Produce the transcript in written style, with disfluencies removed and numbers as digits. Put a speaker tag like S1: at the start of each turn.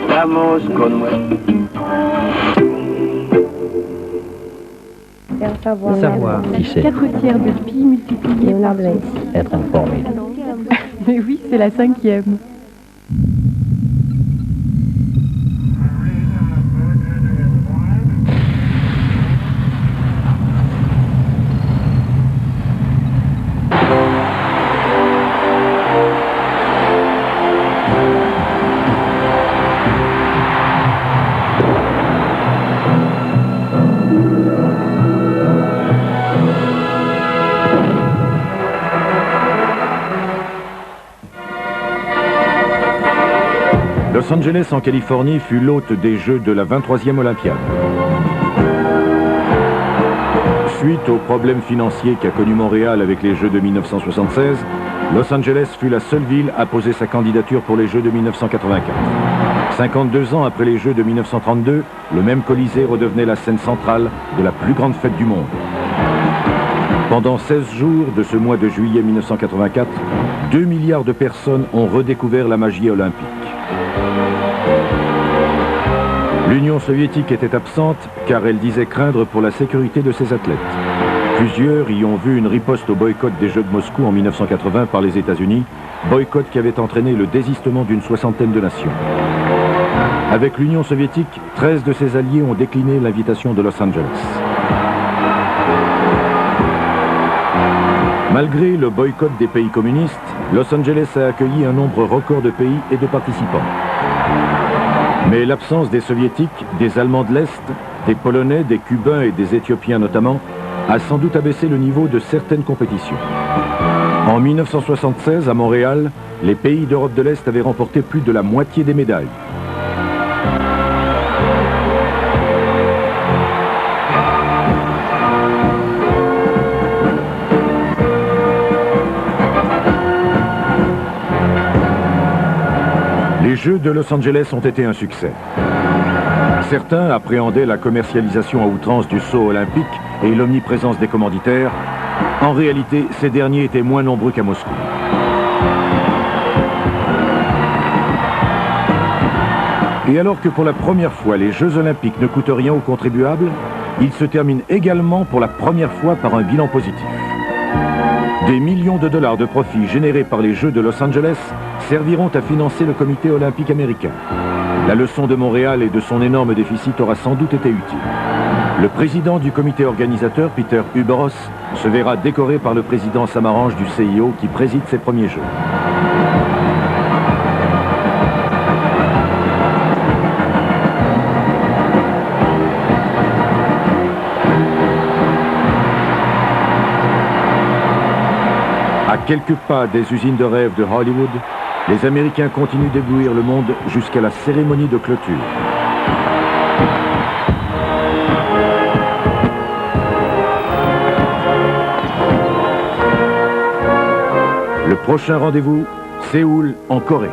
S1: Estamos con
S2: Savoir qui c'est.
S3: 4 tiers de pi multiplié par...
S2: Être informé.
S3: Mais oui, c'est la 5e.
S4: Los Angeles en Californie fut l'hôte des Jeux de la 23e Olympiade. Suite aux problèmes financiers qu'a connu Montréal avec les Jeux de 1976, Los Angeles fut la seule ville à poser sa candidature pour les Jeux de 1984. 52 ans après les Jeux de 1932, le même Colisée redevenait la scène centrale de la plus grande fête du monde. Pendant 16 jours de ce mois de juillet 1984, 2 milliards de personnes ont redécouvert la magie olympique. L'Union soviétique était absente car elle disait craindre pour la sécurité de ses athlètes. Plusieurs y ont vu une riposte au boycott des Jeux de Moscou en 1980 par les États-Unis, boycott qui avait entraîné le désistement d'une 60aine de nations. Avec l'Union soviétique, 13 de ses alliés ont décliné l'invitation de Los Angeles. Malgré le boycott des pays communistes, Los Angeles a accueilli un nombre record de pays et de participants. Mais l'absence des Soviétiques, des Allemands de l'Est, des Polonais, des Cubains et des Éthiopiens notamment, a sans doute abaissé le niveau de certaines compétitions. En 1976, à Montréal, les pays d'Europe de l'Est avaient remporté plus de la moitié des médailles. Les Jeux de Los Angeles ont été un succès. Certains appréhendaient la commercialisation à outrance du saut olympique et l'omniprésence des commanditaires. En réalité, ces derniers étaient moins nombreux qu'à Moscou. Et alors que pour la première fois, les Jeux olympiques ne coûtent rien aux contribuables, ils se terminent également pour la première fois par un bilan positif. Des millions de dollars de profits générés par les Jeux de Los Angeles serviront à financer le comité olympique américain. La leçon de Montréal et de son énorme déficit aura sans doute été utile. Le président du comité organisateur, Peter Ueberroth, se verra décoré par le président Samaranch du CIO qui préside ses premiers Jeux. À quelques pas des usines de rêve de Hollywood, les Américains continuent d'éblouir le monde jusqu'à la cérémonie de clôture. Le prochain rendez-vous, Séoul, en Corée.